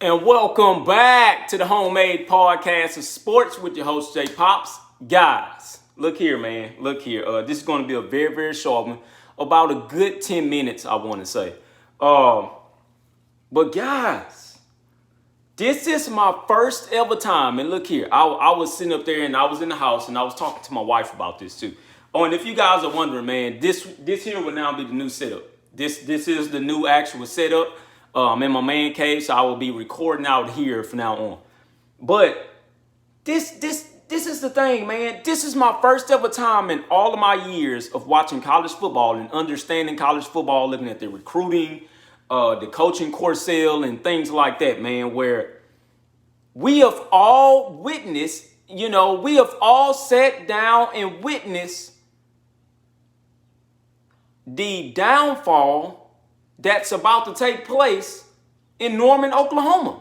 And welcome back to the Homemade Podcast of Sports with your host, Jay Pops. Guys, look here, man. Look here. This is going to be a very, very short one. About a good 10 minutes, I want to say. But guys, this is my first ever time. And look here, I was sitting up there and I was in the house and I was talking to my wife about this too. Oh, and if you guys are wondering, man, this here will now be the new setup. This is the new actual setup. I'm in my man cave, so I will be recording out here from now on. But this is the thing, man. This is my first ever time in all of my years of watching college football and understanding college football, looking at the recruiting, the coaching carousel, and things like that, man, where we have all witnessed, we have all sat down and witnessed the downfall that's about to take place in Norman, Oklahoma.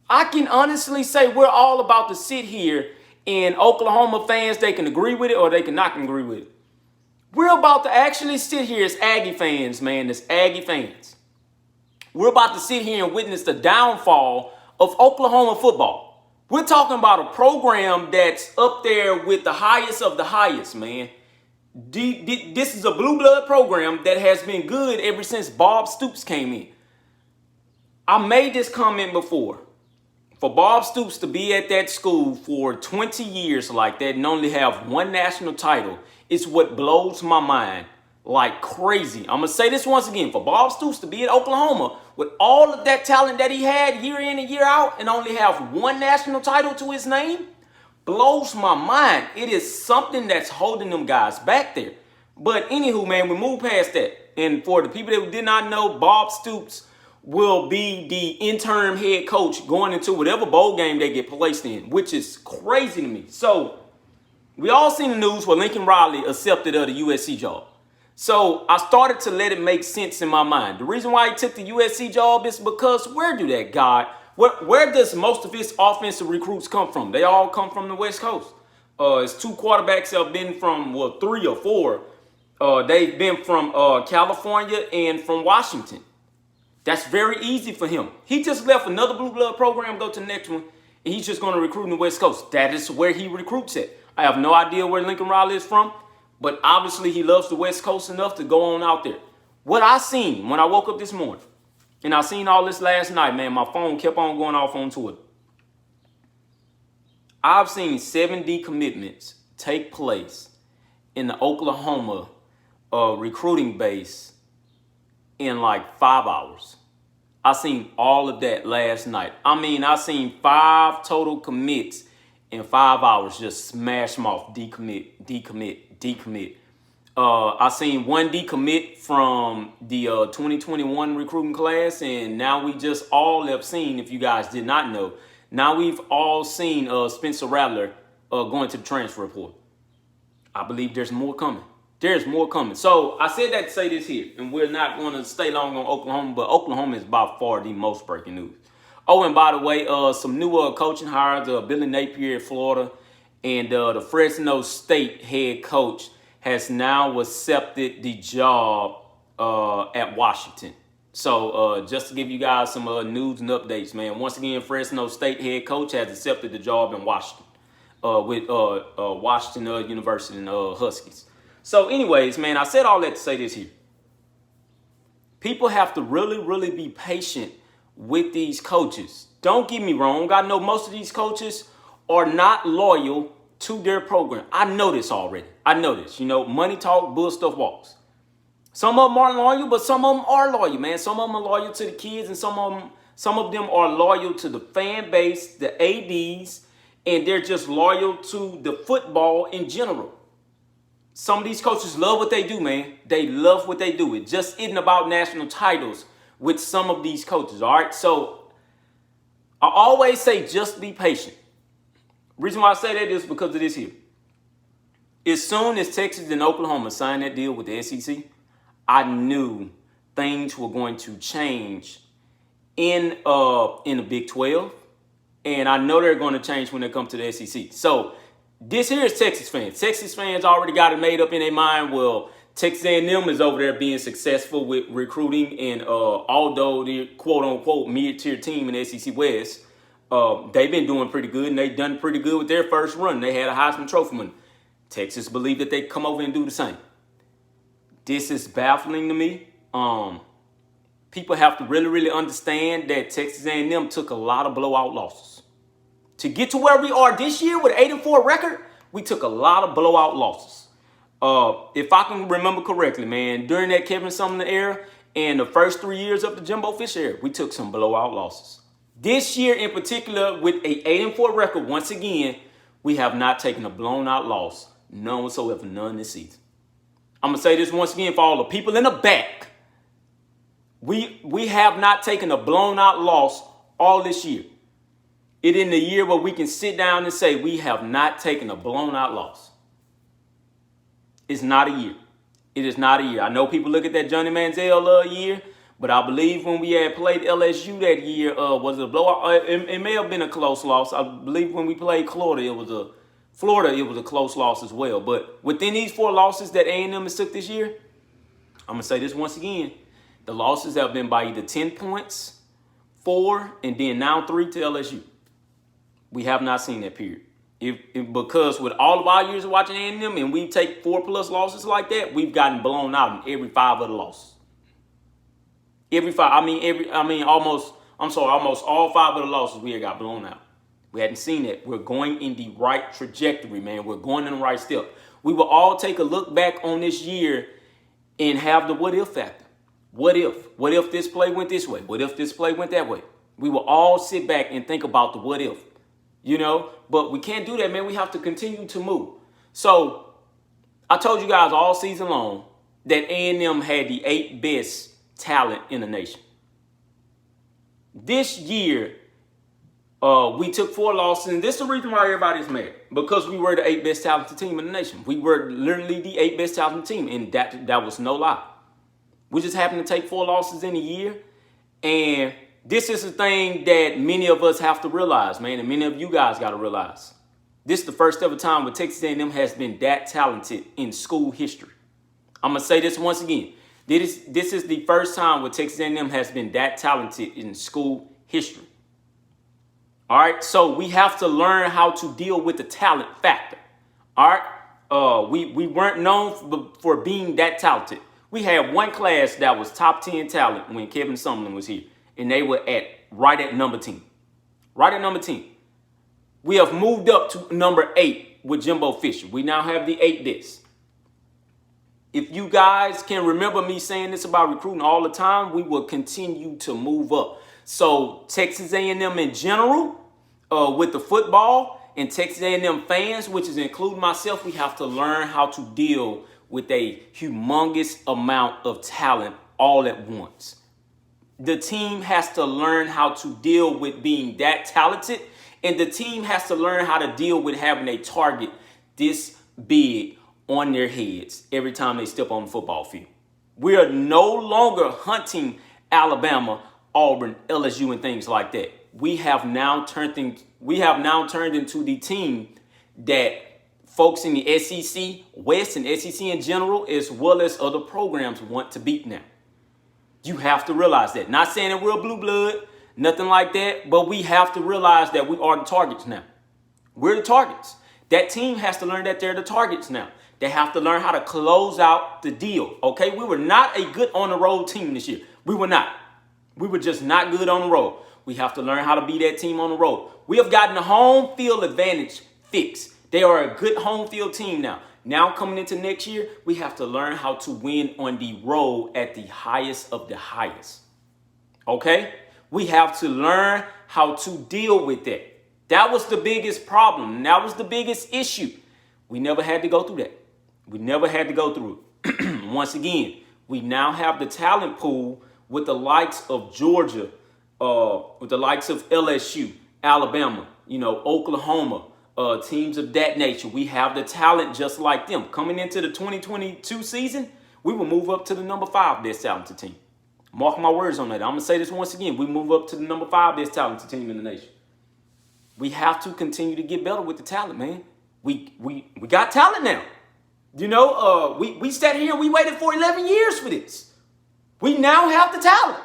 I can honestly say we're all about to sit here, and Oklahoma fans, they can agree with it or they can not agree with it. We're about to actually sit here as Aggie fans, man, as Aggie fans. We're about to sit here and witness the downfall of Oklahoma football. We're talking about a program that's up there with the highest of the highest, man. This is a blue blood program that has been good ever since Bob Stoops came in. I made this comment before. For Bob Stoops to be at that school for 20 years like that and only have one national title is what blows my mind like crazy. I'm going to say this once again. For Bob Stoops to be at Oklahoma with all of that talent that he had year in and year out and only have one national title to his name blows my mind. It is something that's holding them guys back there. But anywho, man, we move past that. And for the people that did not know, Bob Stoops will be the interim head coach going into whatever bowl game they get placed in, which is crazy to me. So we all seen the news where Lincoln Riley accepted the USC job. So I started to let it make sense in my mind. The reason why he took the USC job is because where does most of his offensive recruits come from? They all come from the West Coast. His two quarterbacks have been from, 3 or 4. They've been from California and from Washington. That's very easy for him. He just left another blue blood program, go to the next one, and he's just going to recruit in the West Coast. That is where he recruits at. I have no idea where Lincoln Riley is from, but obviously he loves the West Coast enough to go on out there. What I seen when I woke up this morning, and I seen all this last night, man, my phone kept on going off on Twitter. I've seen 7 decommitments take place in the Oklahoma recruiting base in like 5 hours. I seen all of that last night. I seen 5 total commits in 5 hours, just smash them off, decommit. I seen 1 decommit from the 2021 recruiting class, and now we just all have seen, if you guys did not know, now we've all seen Spencer Rattler going to the transfer portal. I believe there's more coming. There's more coming. So I said that to say this here, and we're not going to stay long on Oklahoma, but Oklahoma is by far the most breaking news. Oh, and by the way, some new coaching hires, Billy Napier at Florida, and the Fresno State head coach has now accepted the job at Washington. So just to give you guys some news and updates, man. Once again, Fresno State head coach has accepted the job in Washington with Washington University and Huskies. So anyways, man, I said all that to say this here. People have to really, really be patient with these coaches. Don't get me wrong. I know most of these coaches are not loyal to their program. I know this already. I know this. Money talk, bull stuff walks. Some of them aren't loyal, but some of them are loyal, man. Some of them are loyal to the kids, and some of them are loyal to the fan base, the ADs, and they're just loyal to the football in general. Some of these coaches love what they do, man. They love what they do. It just isn't about national titles with some of these coaches, all right? So I always say just be patient. Reason why I say that is because of this here. As soon as Texas and Oklahoma signed that deal with the SEC, I knew things were going to change in the Big 12, and I know they're going to change when they come to the SEC. So this here is Texas fans. Texas fans already got it made up in their mind. Well, Texas A&M is over there being successful with recruiting, and although they're quote-unquote mid-tier team in the SEC West, they've been doing pretty good, and they've done pretty good with their first run. They had a Heisman Trophy winner. Texas believed that they come over and do the same. This is baffling to me. People have to really, really understand that Texas A&M took a lot of blowout losses. To get to where we are this year with an 8-4 record, we took a lot of blowout losses. If I can remember correctly, man, during that Kevin Sumlin era and the first 3 years of the Jimbo Fisher era, we took some blowout losses. This year in particular, with an 8-4 record, once again, we have not taken a blown out loss. None whatsoever, none this season. I'm going to say this once again for all the people in the back. We have not taken a blown out loss all this year. It in the year where we can sit down and say we have not taken a blown out loss. It's not a year. It is not a year. I know people look at that Johnny Manziel year, but I believe when we had played LSU that year, was it a blowout? It may have been a close loss. I believe when we played Florida, it was a close loss as well. But within these 4 losses that A&M has took this year, I'm going to say this once again. The losses have been by either 10 points, 4, and then now 3 to LSU. We have not seen that period. Because with all of our years of watching A&M and we take 4+ losses like that, we've gotten blown out in every 5 of the losses. Almost all 5 of the losses we have got blown out. We hadn't seen it. We're going in the right trajectory, man. We're going in the right step. We will all take a look back on this year and have the what if factor. What if? What if this play went this way? What if this play went that way? We will all sit back and think about the what if. But we can't do that, man. We have to continue to move. So I told you guys all season long that A&M had the 8th best talent in the nation. This year, we took 4 losses, and this is the reason why everybody's mad. Because we were the 8th best talented team in the nation. We were literally the 8th best talented team, and that was no lie. We just happened to take 4 losses in a year, and this is the thing that many of us have to realize, man, and many of you guys got to realize. This is the first ever time where Texas A&M has been that talented in school history. I'm going to say this once again. This is the first time where Texas A&M has been that talented in school history. All right, so we have to learn how to deal with the talent factor. All right, we weren't known for being that talented. We had one class that was top 10 talent when Kevin Sumlin was here, and they were right at number 10. Right at number 10. We have moved up to number 8 with Jimbo Fisher. We now have the 8th best. If you guys can remember me saying this about recruiting all the time, we will continue to move up. So Texas A&M in general, with the football, and Texas A&M fans, which is including myself, we have to learn how to deal with a humongous amount of talent all at once. The team has to learn how to deal with being that talented, and the team has to learn how to deal with having a target this big on their heads every time they step on the football field. We are no longer hunting Alabama, Auburn, LSU, and things like that. We have now turned into the team that folks in the SEC West and SEC in general, as well as other programs, want to beat now. You have to realize that. Not saying that we're blue blood, nothing like that, but we have to realize that we are the targets now. We're the targets. That team has to learn that they're the targets now. They have to learn how to close out the deal, okay? We were not a good on-the-road team this year. We were not. We were just not good on the road. We have to learn how to be that team on the road. We have gotten the home field advantage fixed. They are a good home field team now. Now coming into next year, we have to learn how to win on the road at the highest of the highest. Okay? We have to learn how to deal with that. That was the biggest problem. That was the biggest issue. We never had to go through that. We never had to go through it. Once again, we now have the talent pool with the likes of Georgia, with the likes of LSU, Alabama, Oklahoma, teams of that nature. We have the talent just like them. Coming into the 2022 season, we will move up to the number 5 best talented team. Mark my words on that. I'm going to say this once again. We move up to the number 5 best talented team in the nation. We have to continue to get better with the talent, man. We got talent now. We sat here and we waited for 11 years for this. We now have the talent.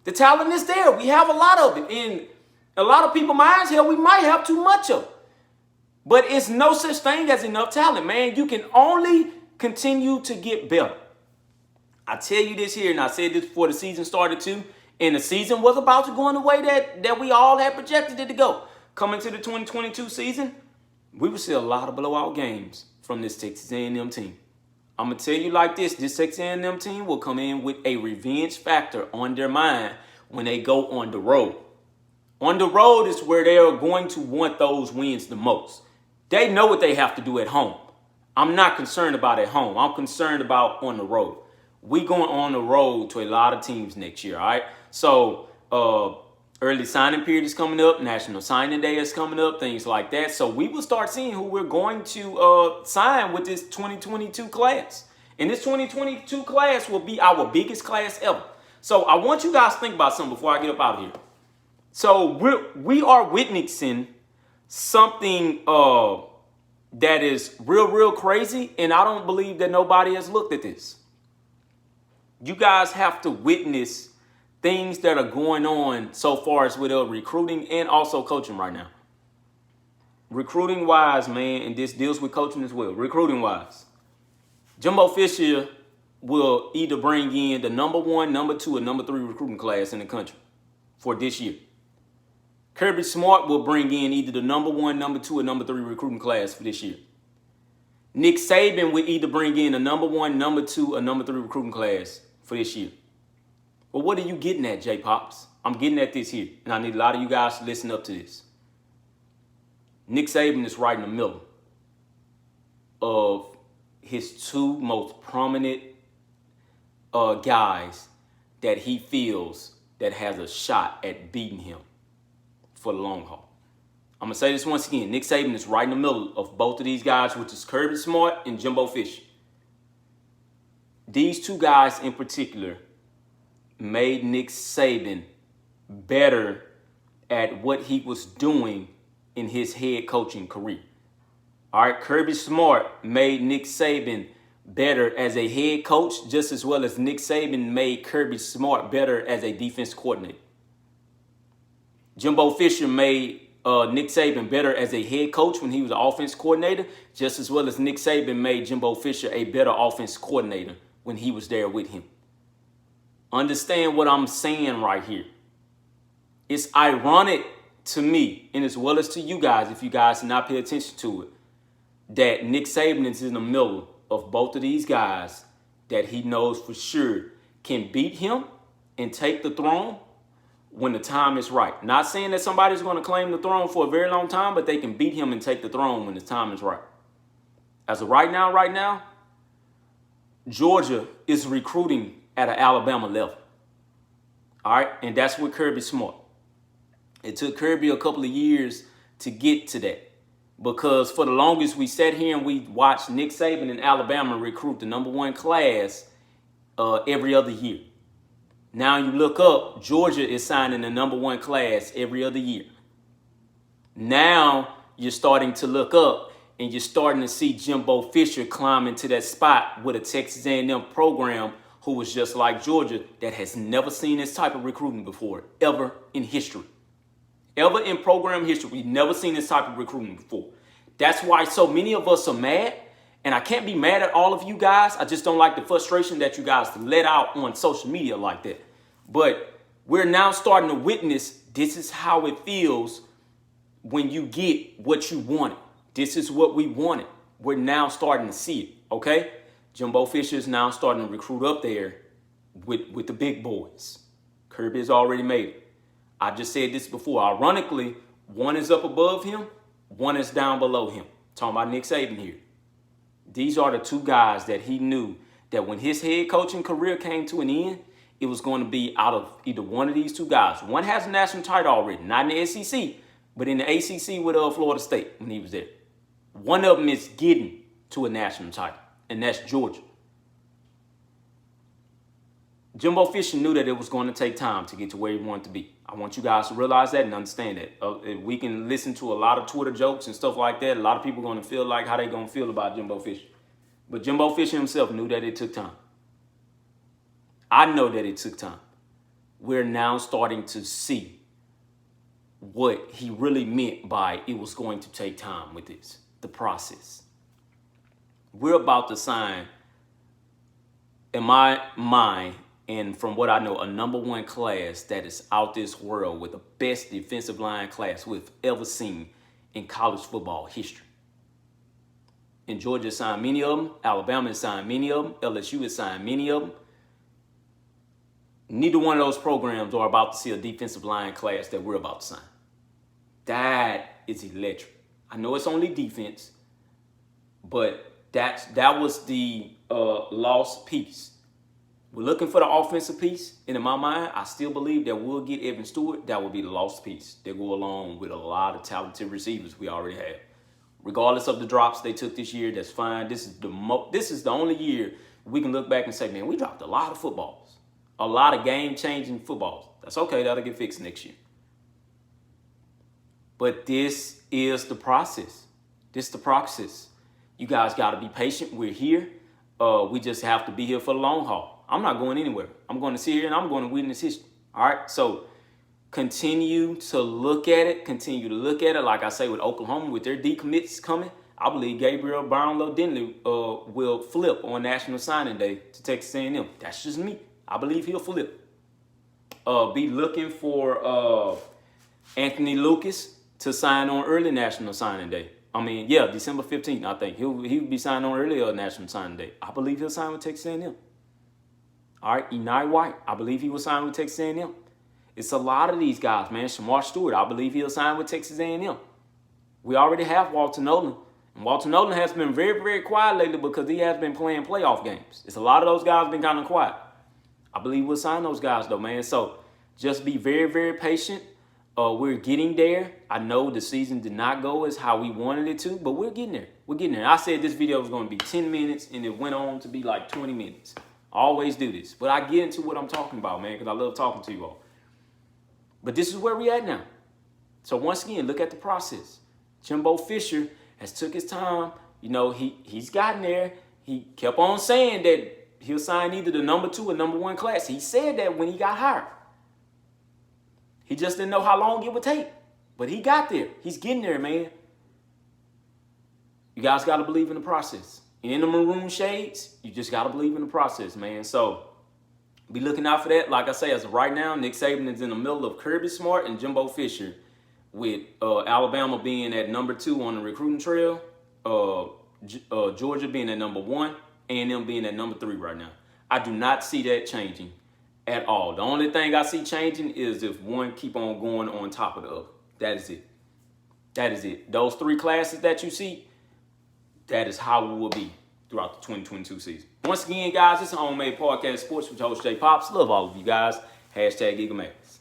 The talent is there. We have a lot of it. In a lot of people's minds, hell, we might have too much of it. But it's no such thing as enough talent, man. You can only continue to get better. I tell you this here, and I said this before the season started too, and the season was about to go in the way that we all had projected it to go. Coming to the 2022 season, we will see a lot of blowout games from this Texas A&M team. I'm going to tell you like this Texas A&M team will come in with a revenge factor on their mind when they go on the road. On the road is where they are going to want those wins the most. They know what they have to do at home. I'm not concerned about at home. I'm concerned about on the road. We going on the road to a lot of teams next year, all right? So early signing period is coming up. National Signing Day is coming up, things like that. So we will start seeing who we're going to sign with this 2022 class. And this 2022 class will be our biggest class ever. So I want you guys to think about something before I get up out of here. So we are witnessing something that is real crazy, and I don't believe that nobody has looked at this. You guys have to witness things that are going on so far as with recruiting and also coaching right now. Recruiting wise, man, and this deals with coaching as well. Recruiting wise, Jimbo Fisher will either bring in the number 1, number 2, or number 3 recruiting class in the country for this year. Kirby Smart will bring in either the number 1, number 2, or number 3 recruiting class for this year. Nick Saban will either bring in a number 1, number 2, or number 3 recruiting class for this year. Well, what are you getting at, J Pops? I'm getting at this here, and I need a lot of you guys to listen up to this. Nick Saban is right in the middle of his 2 most prominent guys that he feels that has a shot at beating him for the long haul. I'm going to say this once again. Nick Saban is right in the middle of both of these guys, which is Kirby Smart and Jimbo Fisher. These 2 guys in particular made Nick Saban better at what he was doing in his head coaching career. All right, Kirby Smart made Nick Saban better as a head coach, just as well as Nick Saban made Kirby Smart better as a defense coordinator. Jimbo Fisher made Nick Saban better as a head coach when he was an offense coordinator, just as well as Nick Saban made Jimbo Fisher a better offense coordinator when he was there with him. Understand what I'm saying right here. It's ironic to me, and as well as to you guys, if you guys did not pay attention to it, that Nick Saban is in the middle of both of these guys that he knows for sure can beat him and take the throne when the time is right. Not saying that somebody's going to claim the throne for a very long time, but they can beat him and take the throne when the time is right. As of right now, Georgia is recruiting at an Alabama level. All right, and that's with Kirby Smart. It took Kirby a couple of years to get to that, because for the longest we sat here and we watched Nick Saban in Alabama recruit the number 1 class every other year. Now you look up, Georgia is signing the number 1 class every other year. Now you're starting to look up and you're starting to see Jimbo Fisher climb into that spot with a Texas A&M program who was just like Georgia that has never seen this type of recruiting before, ever in history. Ever in program history, we've never seen this type of recruiting before. That's why so many of us are mad. And I can't be mad at all of you guys. I just don't like the frustration that you guys let out on social media like that. But we're now starting to witness this is how it feels when you get what you wanted. This is what we wanted. We're now starting to see it, okay? Jimbo Fisher is now starting to recruit up there with the big boys. Kirby has already made it. I just said this before. Ironically, one is up above him, one is down below him. Talking about Nick Saban here. These are the 2 guys that he knew that when his head coaching career came to an end, it was going to be out of either one of these 2 guys. One has a national title already, not in the SEC, but in the ACC with Florida State when he was there. One of them is getting to a national title, and that's Georgia. Jimbo Fisher knew that it was going to take time to get to where he wanted to be. I want you guys to realize that and understand that. We can listen to a lot of Twitter jokes and stuff like that. A lot of people are going to feel like how they're going to feel about Jimbo Fisher. But Jimbo Fisher himself knew that it took time. I know that it took time. We're now starting to see what he really meant by it was going to take time with this, the process. We're about to sign, in my mind, and from what I know, a #1 class that is out this world with the best defensive line class we've ever seen in college football history. And Georgia signed many of them. Alabama has signed many of them. LSU has signed many of them. Neither one of those programs are about to see a defensive line class that we're about to sign. That is electric. I know it's only defense, but that was the lost piece. We're looking for the offensive piece, and in my mind, I still believe that we'll get Evan Stewart. That will be the lost piece that go along with a lot of talented receivers we already have. Regardless of the drops they took this year, that's fine. This is the only year we can look back and say, man, we dropped a lot of footballs, a lot of game-changing footballs. That's okay. That'll get fixed next year. But this is the process. This is the process. You guys got to be patient. We're here. We just have to be here for the long haul. I'm not going anywhere. I'm going to sit here and I'm going to witness history. All right? So continue to look at it. Continue to look at it. Like I say, with Oklahoma, with their decommits coming, I believe Gabriel Brownlow-Denley will flip on National Signing Day to Texas A&M. That's just me. I believe he'll flip. Be looking for Anthony Lucas to sign on early National Signing Day. December 15th, I think. He'll be signed on early National Signing Day. I believe he'll sign with Texas A&M. All right, Enai White, I believe he will sign with Texas A&M. It's a lot of these guys, man. Shamar Stewart, I believe he'll sign with Texas A&M. We already have Walter Nolan. And Walter Nolan has been very, very quiet lately because he has been playing playoff games. It's a lot of those guys been kind of quiet. I believe we'll sign those guys, though, man. So just be very, very patient. We're getting there. I know the season did not go as how we wanted it to, but we're getting there. We're getting there. I said this video was going to be 10 minutes, and it went on to be like 20 minutes. I always do this. But I get into what I'm talking about, man, because I love talking to you all. But this is where we're at now. So once again, look at the process. Jimbo Fisher has took his time. You know, he's gotten there. He kept on saying that he'll sign either the #2 or #1 class. He said that when he got hired. He just didn't know how long it would take. But he got there. He's getting there, man. You guys got to believe in the process. In the maroon shades, you just got to believe in the process, man. So be looking out for that. Like I say, as of right now, Nick Saban is in the middle of Kirby Smart and Jimbo Fisher, with Alabama being at #2 on the recruiting trail, Georgia being at #1, A&M being at #3 right now. I do not see that changing at all. The only thing I see changing is if one keep on going on top of the other. That is it. That is it. Those 3 classes that you see, that is how we will be throughout the 2022 season. Once again, guys, this is Homemade Podcast Sports with your host, Jay Pops. Love all of you guys. #EagleMags.